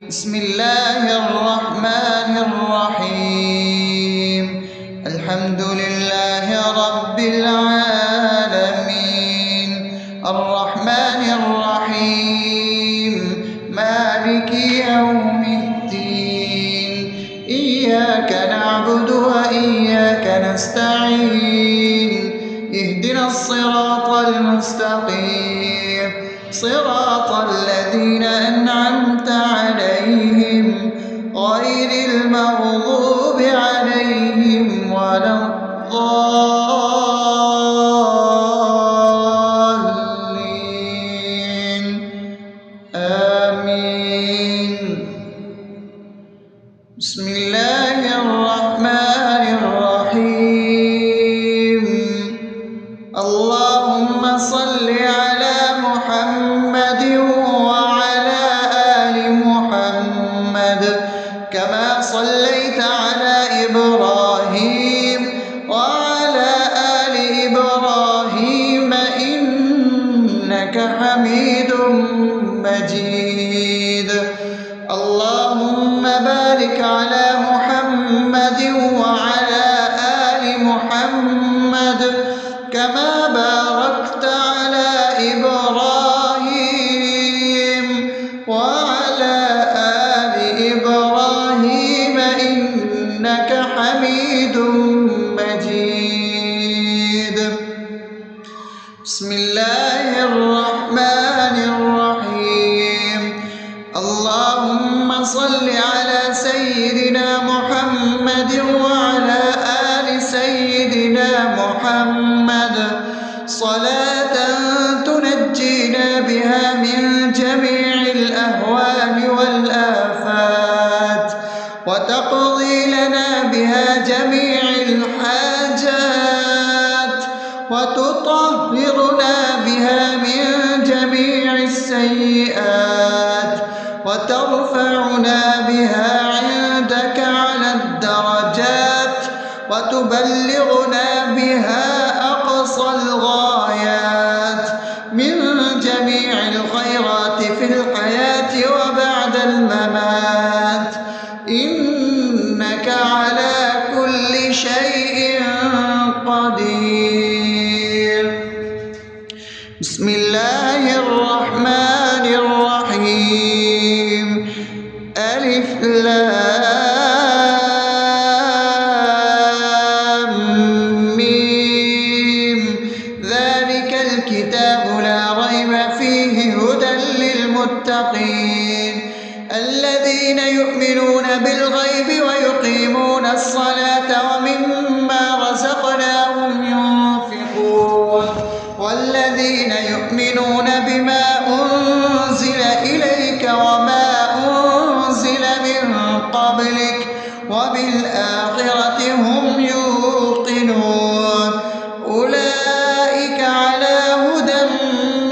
بسم الله الرحمن الرحيم. الحمد لله رب العالمين، الرحمن الرحيم، مالك يوم الدين. إياك نعبد وإياك نستعين، اهدنا الصراط المستقيم، صراط الذين أنعمت عليهم غير المغضوب عليهم ولا الضالين. آمين. بسم الله الرحمن الرحيم. اللهم صل على محمد وعلى آل محمد كما صليت على إبراهيم وعلى آل إبراهيم إنك حميد مجيد. اللهم بارك على محمد وعلى آل محمد كما باركت على إبراهيم وعلى آل إبراهيم إنك حميد مجيد. بسم الله الرحمن الرحيم. اللهم صل على سيدنا محمد وعلى آل سيدنا محمد صلاة تنجينا بها من جميع الأهوال والآفات، وتقضي لنا بها جميع الحاجات، وتطهرنا بها من جميع السيئات، وترفعنا بها عندك على الدرجات، وتبلغنا بها أقصى الغايات من جميع الخيرات في الحياة وبعد الممات، إنك على كل شيء قدير. بسم الله الرحمن الرحيم. ألف لام ميم. ذلك الكتاب لا ريب فيه هدى للمتقين الذين يؤمنون بالغيب ويقيمون الصلاة ومما رزقناهم ينفقون والذين يؤمنون بما أنزل إليك وما أنزل من قبلك وبالآخرة هم يوقنون أولئك على هدى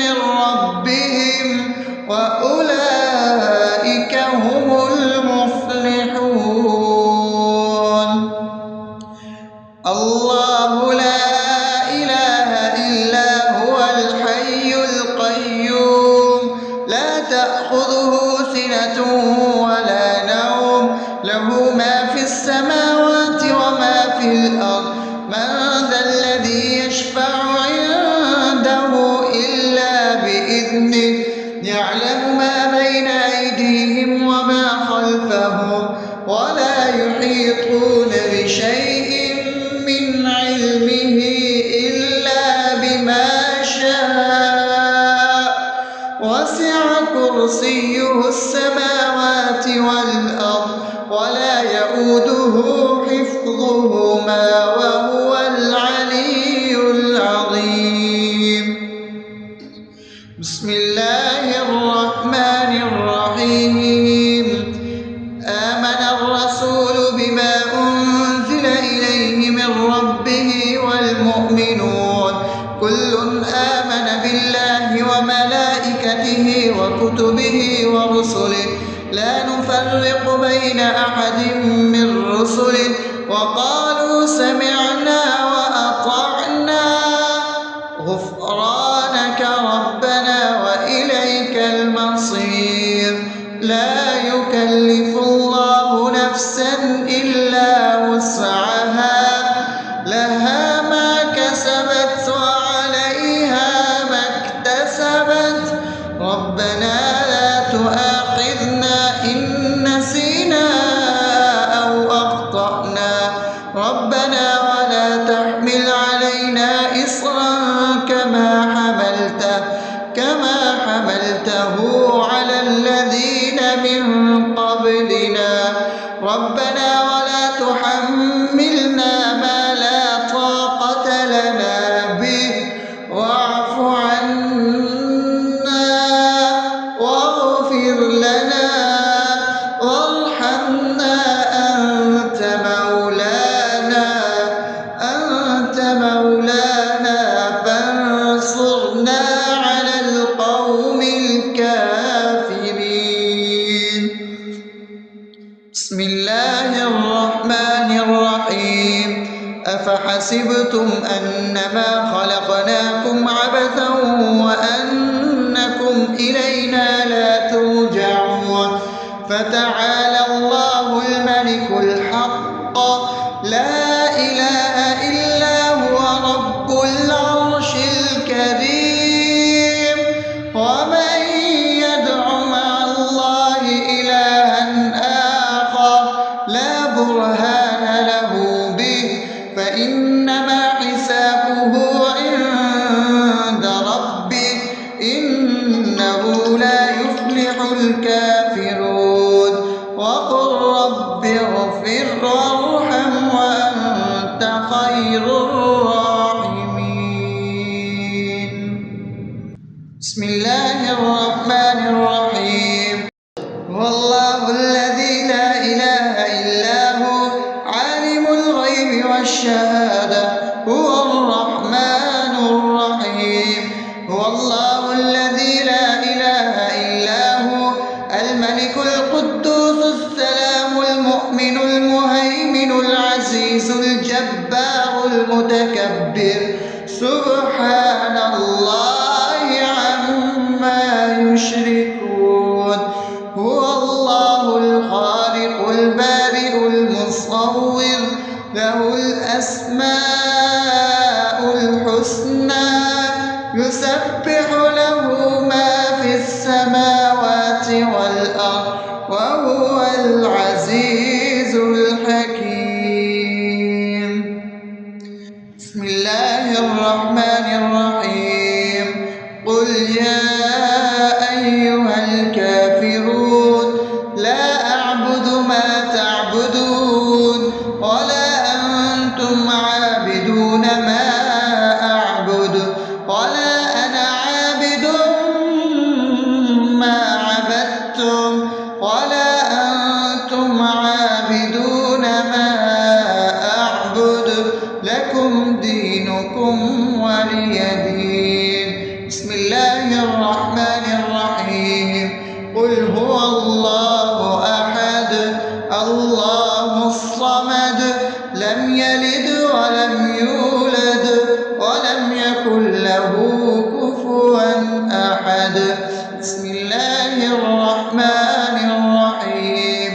من ربهم وأولئك هم المفلحون. الله لا إله إلا هو الحي القيوم لا تأخذه سنة ولا نوم له ما في السماوات وما في الأرض من ذا الذي يشفع عنده إلا بإذنه يعلم ما بين أيديهم وما خلفهم ولا يحيطون بشيء من علمه إلا بما شاء وسع كرسيه السماوات والأرض ولا يؤوده حفظهما وهو العلي العظيم. بسم الله الرحمن الرحيم. آمن الرسول بما أنزل إليه من ربه والمؤمنون كل آمن بالله وملائكته وكتبه ورسله لا نفرق بين أحد من رسله وقالوا سمعنا وأطعنا غفرانك ربنا وإليك المصير. لا يكلف يكلف الله نفسا إلا وسعها لها ما كسبت وعليها ما اكتسبت ربنا لا تؤاخذنا إن نسينا أو أخطأنا ربنا ولا تحمل علينا إصرا كما حملته على الذين من قبلنا ربنا ولا تحملنا ما لا طاقة لنا به واعف عنا واغفر لنا وارحمنا أنت مولانا فانصرنا على القوم الكافرين. بسم الله الرحمن الرحيم أفحسبتم أنما خلقناكم عبثا وأنكم إلينا لا ترجعون فتعالى الله الملك الحق لا إله إلا هو رب العرش الكريم ومن يدع مع الله إلها آخر لا برهان له به فإنما حسابه عند ربه إنه لا يفلح الكافرون وقل رب اغفر وارحم وأنت خير الراحمين. بسم الله الرحمن الرحيم هو الله الذي لا إله إلا هو عالم الغيب والشهادة هو الرحمن الرحيم هو الله الذي لا إله إلا هو الملك القدوس السلام المؤمن المهيمن العزيز الجبار المتكبر سبحان الله عما يشركون هو الله الخالق البارئ المصور له الأسماء الحسنى يسبح له ما في السماوات والأرض وهو العزيز الحكيم. بسم الله الرحمن الرحيم قل يا أيها الكافرون لا أعبد ما تعبدون ولا أنتم عابدون ما أعبد ولا أنا عابد ما عبدتم ولا أنتم عابدون ما أعبد لكم دينكم ولي دين. بسم الله الرحمن الرحيم قل هو الله أحد الله الصمد لم يلد ولم يولد ولم يكن له كفوا أحد. بسم الله الرحمن الرحيم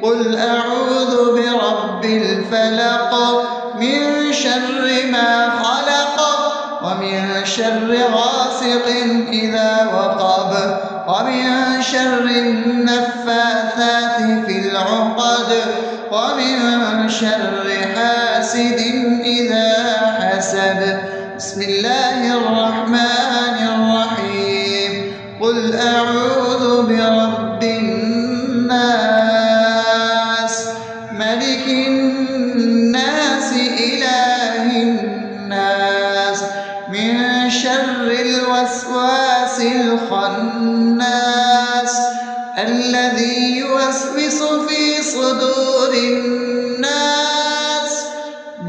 قل أعوذ برب الفلق من شر ما خلق ومن شر غاسق إذا وقب ومن شر النفاثات في العقد ومن شر حاسد إذا حسد. بسم الله الرحمن الرحيم قل أعوذ برب الناس ملك الناس إله الناس من شر الوسواس الخناس الذي يوسوس في صدور الناس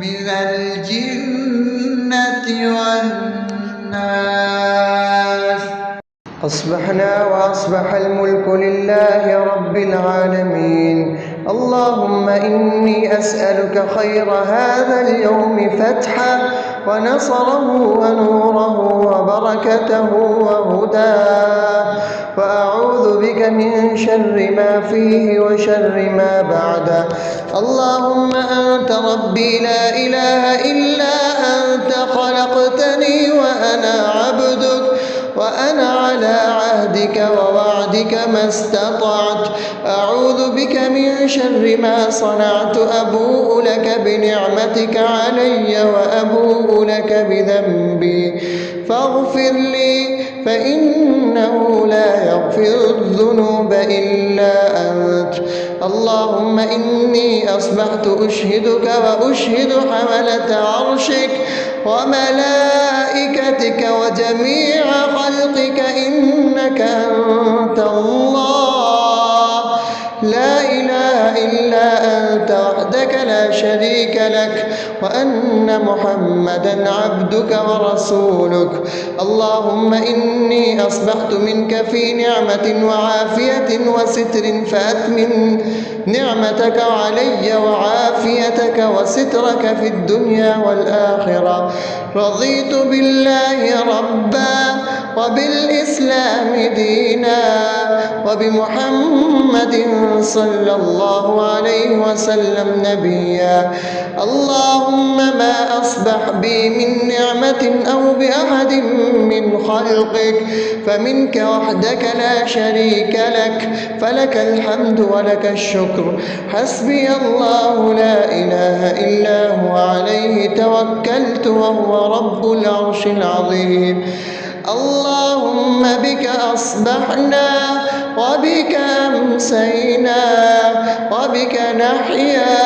من الجنة والناس. أصبحنا وأصبح الملك لله رب العالمين اللهم إني أسألك خير هذا اليوم فتحه ونصره ونوره وبركته وهداه، وأعوذ بك من شر ما فيه وشر ما بعده. اللهم أنت ربي لا إله إلا أنت، خلقتني وأنا عبدك، وأنا على عهدك ووعدك ما استطعت. أعوذ بك من شر ما صنعت، أبوء لك بنعمتك علي وأبوء لك بذنبي، فاغفر لي فإنه لا يغفر الذنوب إلا أنت. اللهم إني أصبحت أشهدك وأشهد حملة عرشك وملائكتك وجميع خلقك إنك أنت الله، لا إله إلا أنت وحدك لا شريك لك، وأن محمدا عبدك ورسولك. اللهم إني أصبحت منك في نعمة وعافية وستر، فأتمم نعمتك علي وعافيتك وسترك في الدنيا والآخرة. رضيت بالله ربا وبالإسلام دينا وبمحمد صلى الله عليه وسلم نبيا. اللهم ما أصبح بي من نعمة أو بأحد من خلقك فمنك وحدك لا شريك لك، فلك الحمد ولك الشكر. حسبي الله لا إله إلا هو، عليه توكلت وهو رب العرش العظيم. اللهم بك أصبحنا وبك أمسينا وبك نحيا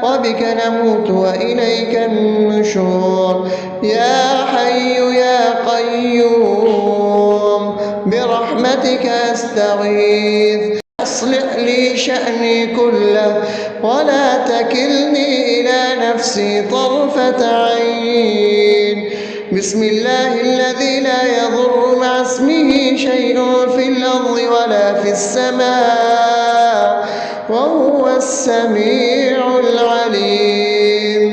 وبك نموت وإليك النشور. يا حي يا قيوم برحمتك أستغيث، أصلح لي شأني كله ولا تكلني إلى نفسي طرفة عين. بسم الله الذي لا يضر مع اسمه شيء في الأرض ولا في السماء وهو السميع العليم.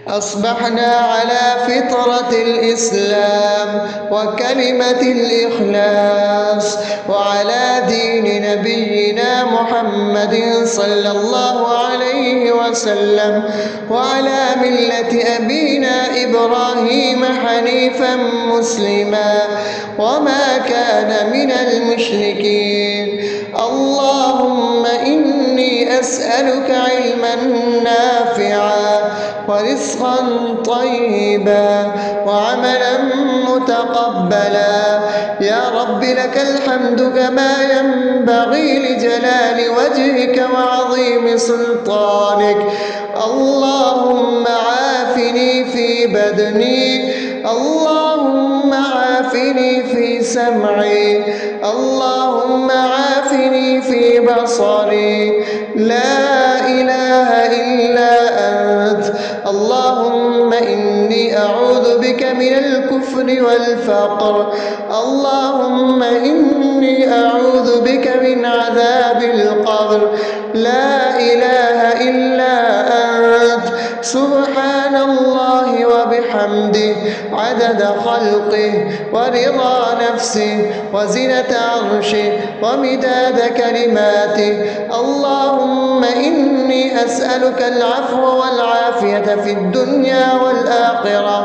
أصبحنا على فطرة الإسلام وكلمة الإخلاص وعلى دين نبينا محمد صلى الله عليه وسلم وعلى ملة أبينا إبراهيم حنيفا مسلما وما كان من المشركين. اللهم إني أسألك علما نافعا ورزقا طيبا وعملا متقبلا. يا رب لك الحمد كما ينبغي لجلال وجهك وعظيم سلطانك. اللهم عافني في بدني، اللهم عافني في سمعي، اللهم عافني في بصري. لا إله إلا أنت. اللهم إني أعوذ بك من الكفر والفقر. اللهم إني أعوذ بك من عذاب القبر. لا إله إلا أنت. سبحان الله وبحمده عدد خلقه ورضا نفسه وزنة عرشه ومداد كلماته. اللهم إني أسألك العفو والعافية في الدنيا والآخرة.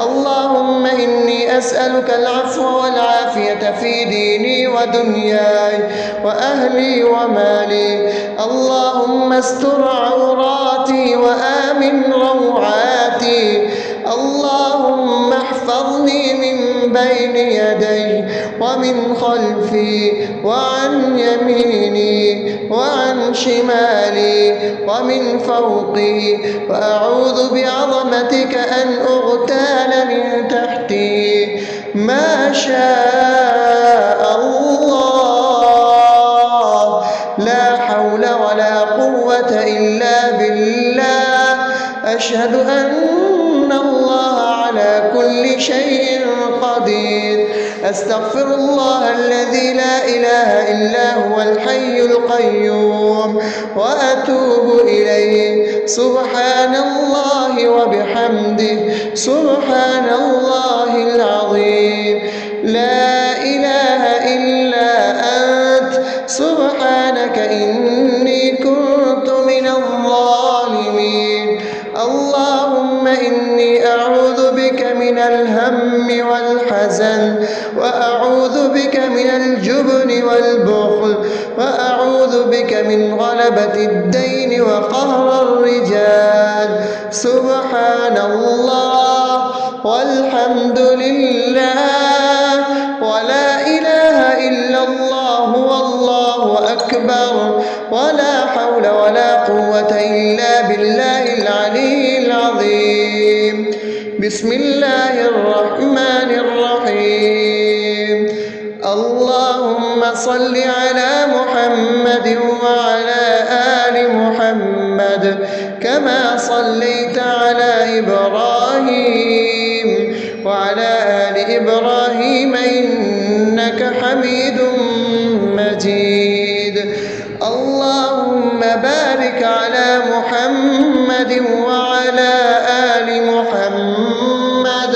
اللهم إني أسألك العفو والعافية في ديني ودنياي وأهلي ومالي. اللهم استر عوراتي وآمن روعاتي. اللهم احفظني من بين يدي ومن خلفي وعن يميني وعن شمالي ومن فوقي، وأعوذ بعظمتك أن أغتال من تحتي. ما شاء الله، لا حول ولا قوة إلا بالله. أشهد أن الله على على كل شيء قدير. أستغفر الله الذي لا إله إلا هو الحي القيوم وأتوب إليه. سبحان الله وبحمده سبحان الله العظيم. لا إله إلا أنت سبحانك إني كنت من الظالمين. اللهم إني أعوذ بك من الهم والحزن، وأعوذ بك من الجبن والبخل، وأعوذ بك من غلبة الدين وقهر الرجال. سبحان الله والحمد لله ولا إله إلا الله والله أكبر ولا حول ولا قوة إلا بالله العلي العظيم. بسم الله الرحمن الرحيم. اللهم صل على محمد وعلى آل محمد كما صليت على إبراهيم وعلى آل إبراهيم إنك حميد مجيد. اللهم بارك على محمد وعلى آل محمد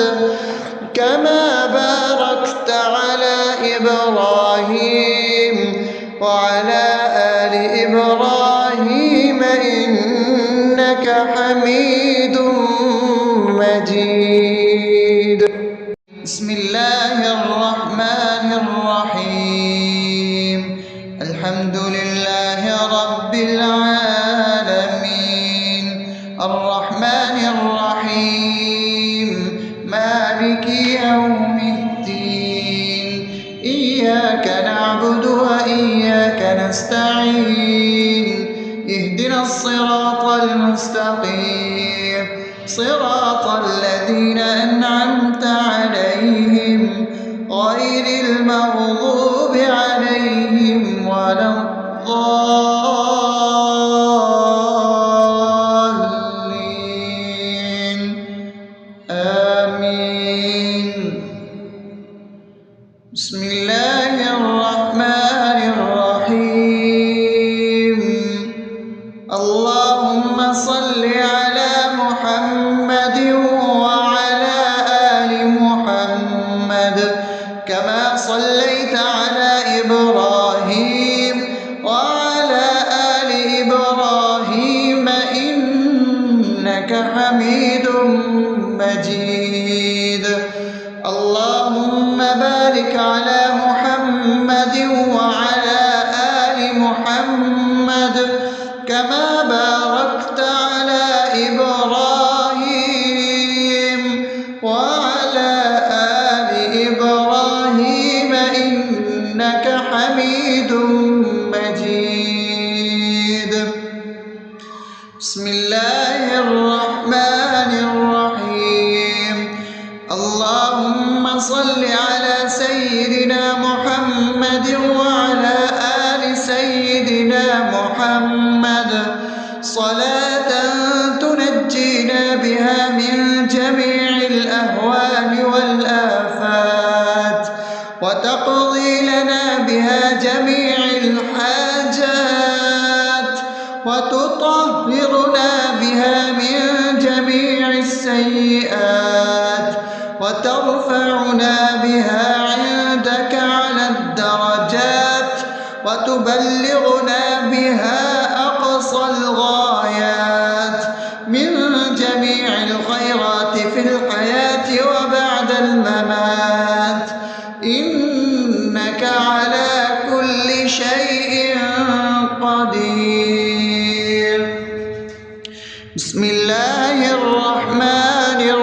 كما باركت على إبراهيم وعلى آل إبراهيم إنك حميد مجيد. بسم الله الرحمن الرحيم. الحمد لله رب العالمين الرحمن الرحيم مالك يوم الدين. إياك نعبد وإياك نستعين. اهدنا الصراط المستقيم صراط الذين أنعمت عليهم غير المغضوب عليهم ولا الضالين. آمين. بسم الله الرحمن الرحيم. اللهم صل على محمد وعلى آل محمد كما صليت على إبراهيم وعلى آل إبراهيم إنك حميد مجيد. اللهم بارك على محمد وعلى آل محمد كما باركت على إبراهيم وعلى آل إبراهيم إنك حميد مجيد. بسم الله الرحمن الرحيم. اللهم صل على سيدنا محمد وعلى آل سيدنا محمد صلاة تنجينا بها من جميع الأهوال والآفات وتقضي لنا بها جميع الحاجات وتطهرنا بها من جميع السيئات وترفعنا بها عندك على الدرجات وتبلغنا بها أقصى الغايات من جميع الخيرات في الحياة وبعد الممات إنك على كل شيء قدير. بسم الله الرحمن الرحيم.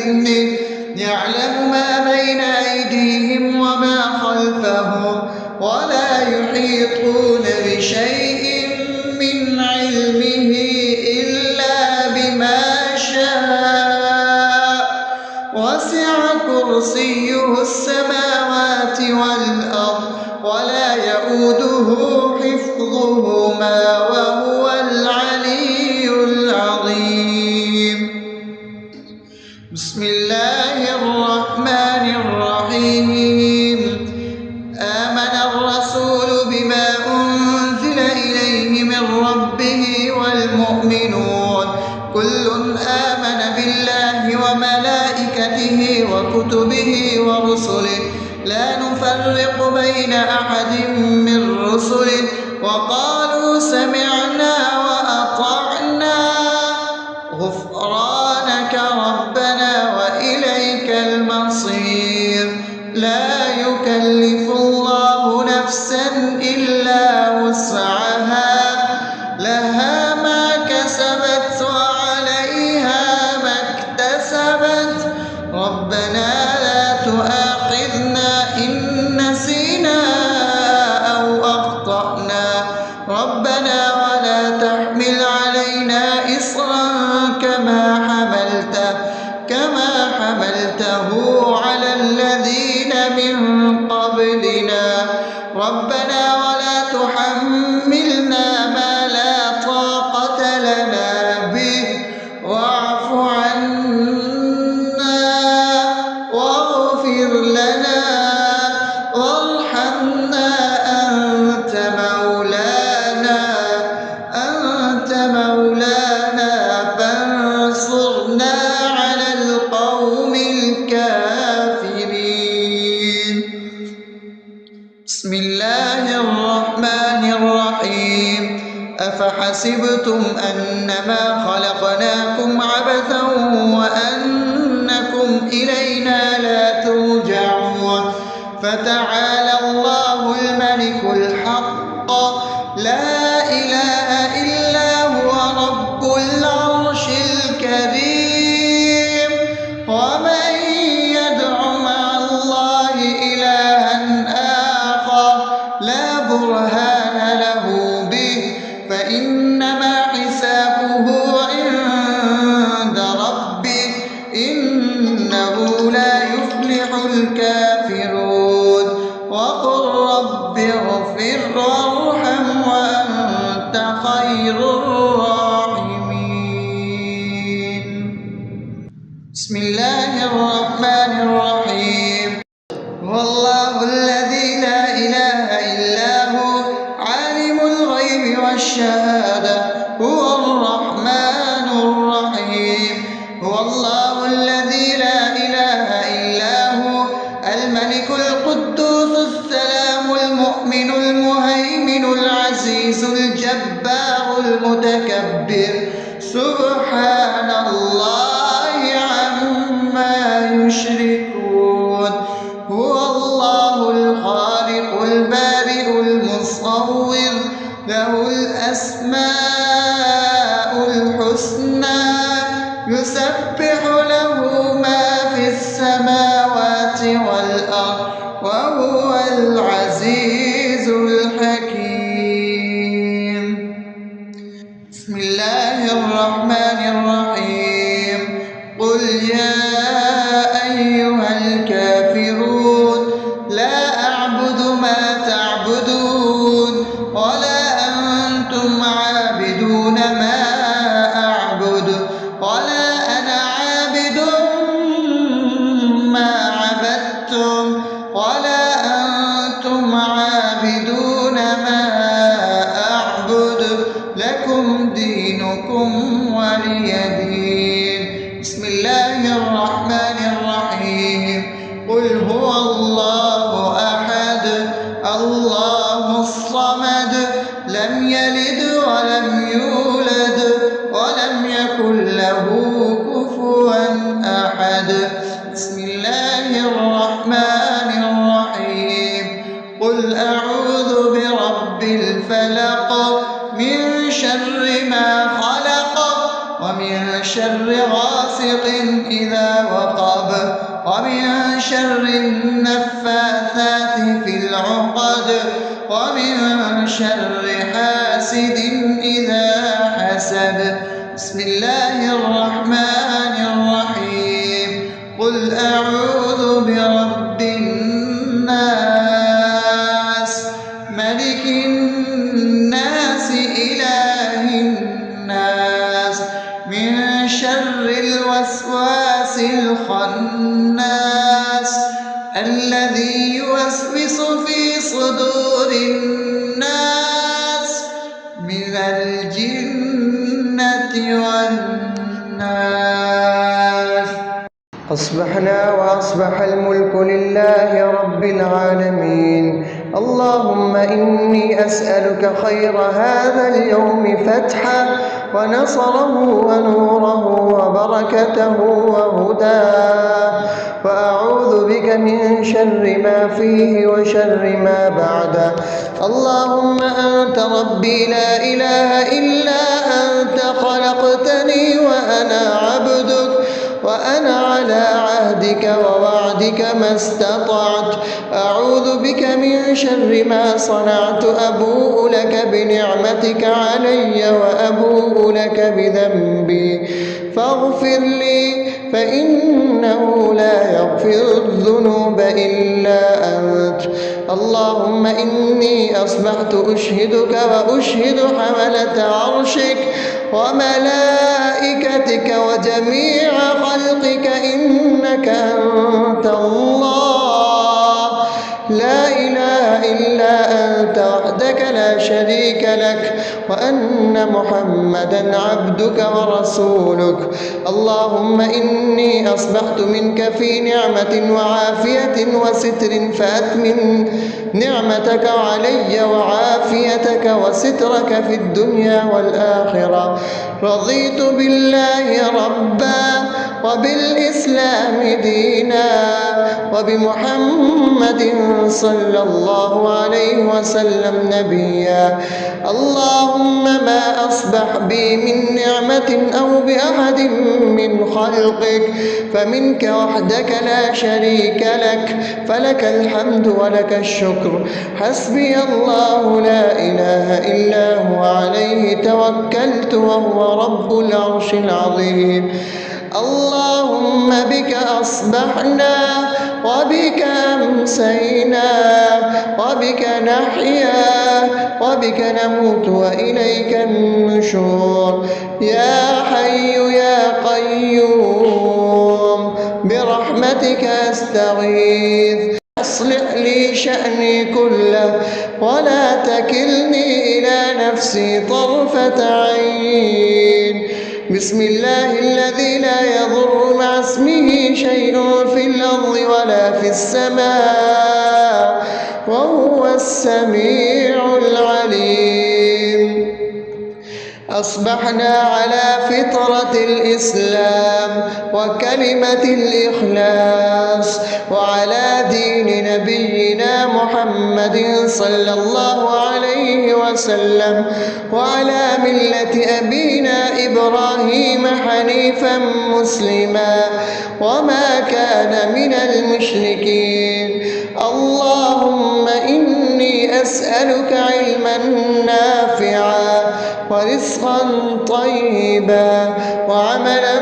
بإذنه يعلم ما بين أيديهم وما خلفهم ولا يحيطون بشيء من علمه إلا بما شاء وسع كرسيه السماوات والأرض ولا يئوده حفظهما وهو العلي العظيم. بسم الله الرحمن الرحيم. آمن الرسول بما أنزل إليه من ربه والمؤمنون كل آمن بالله وملائكته وكتبه ورسله لا نفرق بين أحد من رسله وقالوا سمعنا وأطعنا غفرانك ربنا وإليك المصير. لا يكلف الله نفسا إلا وسعها لها ما كسبت وعليها ما اكتسبت ربنا لا تؤاخذنا إن نسينا أو أخطأنا ربنا ولا تحمل علينا إصرا كما حملته على الذين من قبلنا ربنا ولا تحملنا ما لا طاقة لنا به واعف عنا واغفر لنا وارحمنا أنت مولانا فانصرنا على القوم الكافرين. بسم الله الرحمن الرحيم. أفحسبتم أنما خلقناكم عبثا وأنكم إلينا لا ترجعون فتعالى الله الملك الحق لا إله إلا هو رب العرش الكريم. ومن يدع مع الله إلها آخر لا برهان له به فإنما حسابه عند ربه إنه لا يفلح الكافرون. وقل رب اغفر وارحم وأنت خير الراحمين. بسم الله الرحمن الرحيم. هو الله الذي لا إله إلا هو عالم الغيب والشهادة هو الرحمن الرحيم. هو الله الذي لا إله إلا هو الملك القدوس السلام المؤمن المهيمن العزيز الجبار المتكبر سبحان الله عما يشركون. هو الله الخالق البارئ المصور له الأسماء الحسنى يسبح له ما في السماوات والأرض وهو العزيز الحكيم. بسم الله الرحمن الرحيم. قل يا أيها الكافرون لا أعبد ما تعبدون ولا أنتم عابدون ما أعبد ولا أنا عابد ما عبدتم ولا أنتم عابدون ما أعبد لكم دينكم ولي دين. بسم الله الرحمن الرحيم. قل هو الله أحد الله الصمد لم يلد ولم يولد ولم يكن له كفوا أحد. بسم الله الرحمن الرحيم. قل أعوذ برب الفلق من شر ما خلق ومن شر غاسق غاسق إذا وقب ومن شر النفاثات في العقد ومن شر حاسد إذا حسد. بسم الله الرحمن الرحيم. قل أعوذ برب الناس ملك الناس إله الناس من شر الوسواس الخناس الذي يوسوس في صدور الناس من الجنة والناس. أصبحنا وأصبح الملك لله رب العالمين. اللهم إني أسألك خير هذا اليوم فتحه ونصره ونوره وبركته وهداه، وأعوذ بك من شر ما فيه وشر ما بعده. اللهم أنت ربي لا إله إلا أنت، خلقتني وأنا عبدك وأنا على عهدك ووعدك ما استطعت. أعوذ بك من شر ما صنعت، أبوء لك بنعمتك علي وأبوء لك بذنبي فاغفر لي، فإنه لا يغفر الذنوب إلا أنت. اللهم إني أصبحت أشهدك وأشهد حملة عرشك وملائكتك وجميع خلقك إنك أنت الله لا إله إلا أنت وحدك لا شريك لك، وأن محمدا عبدك ورسولك. اللهم إني أصبحت منك في نعمة وعافية وستر، فأتمم نعمتك علي وعافيتك وسترك في الدنيا والآخرة. رضيت بالله ربا وبالإسلام دينا وبمحمد صلى الله عليه وسلم نبيا. اللهم ما أصبح بي من نعمة أو بأحد من خلقك فمنك وحدك لا شريك لك، فلك الحمد ولك الشكر. حسبي الله لا إله إلا هو عليه توكلت وهو رب العرش العظيم. اللهم بك أصبحنا وبك أمسينا وبك نحيا وبك نموت وإليك النشور. يا حي يا قيوم برحمتك أستغيث، أصلح لي شأني كله ولا تكلني إلى نفسي طرفة عين. بسم الله الذي لا يضر مع اسمه شيء في الأرض ولا في السماء وهو السميع العليم. أصبحنا على فطرة الإسلام وكلمة الإخلاص وعلى دين نبينا محمد صلى الله عليه وسلم وعلى ملة أبينا إبراهيم حنيفا مسلما وما كان من المشركين. اللهم إني أسألك علما نافعا ورزقا طيبا وعملا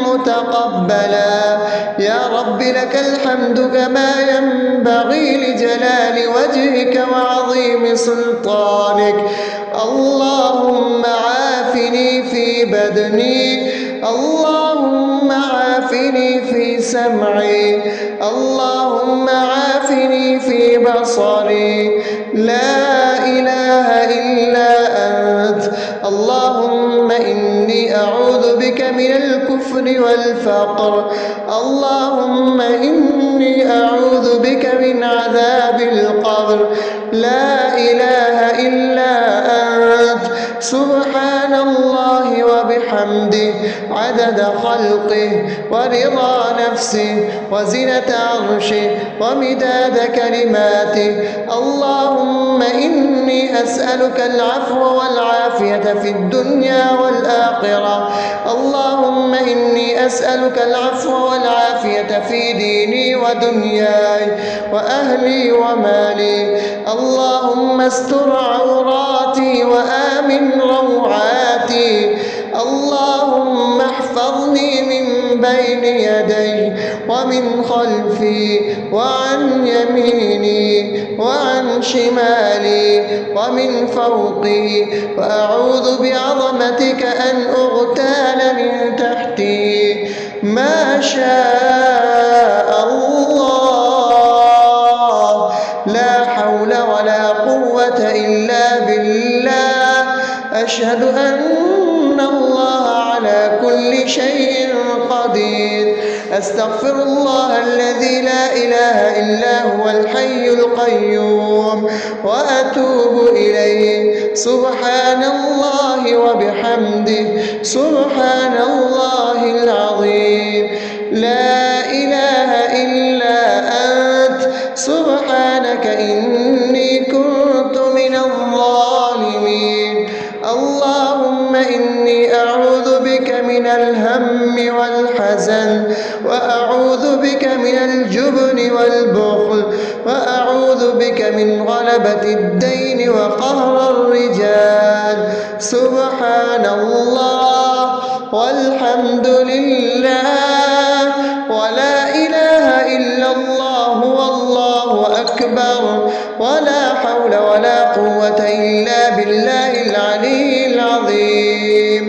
متقبلا. يا رب لك الحمد كما ينبغي لجلال وجهك وعظيم سلطانك. اللهم عافني في بدني، اللهم عافني في سمعي، اللهم عافني في بصري. لا إله إلا أنت. اللهم إني أعوذ بك من الكفر والفقر. اللهم إني أعوذ بك من عذاب القبر. لا إله إلا أنت. سبحان الله وبحمده عدد خلقه ورضا نفسه وزنة عرشه ومداد كلماته. اللهم إني أسألك العفو والعافية في الدنيا والآخرة. اللهم إني أسألك العفو والعافية في ديني ودنياي وأهلي ومالي. اللهم استر عوراتي وآمن روعاتي. اللهم احفظني من بين يدي ومن خلفي وعن يميني وعن شمالي ومن فوقي، وأعوذ بعظمتك أن أغتال من تحتي. ما شاء الله، لا حول ولا قوة إلا بالله. أشهد أن الله على كل شيء قدير. أستغفر الله الذي لا إله إلا هو الحي القيوم وأتوب إليه. سبحان الله وبحمده سبحان الله العظيم. لا إله إلا أنت سبحانك إني كنت من الظالمين. اللهم إني أعوذ بك من الهم والحزن، وأعوذ بك من الجبن والبخل، وأعوذ بك من غلبة الدين وقهر الرجال. سبحان الله والحمد لله ولا إله إلا الله والله أكبر، ولا حول ولا قوة إلا بالله العلي العظيم.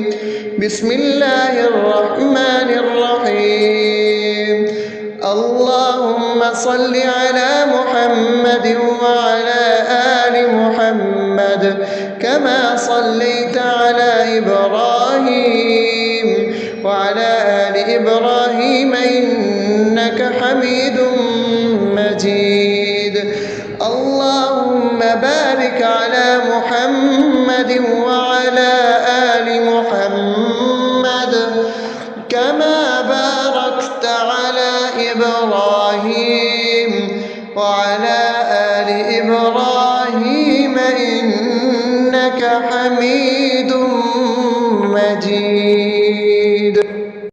بسم الله الرحمن الرحيم. اللهم صل على محمد وعلى آل محمد كما صليت على إبراهيم وعلى آل إبراهيم إنك حميد مجيد. اللهم بارك على محمد وعلى آل محمد كما باركت على إبراهيم وعلى آل إبراهيم إنك حميد مجيد.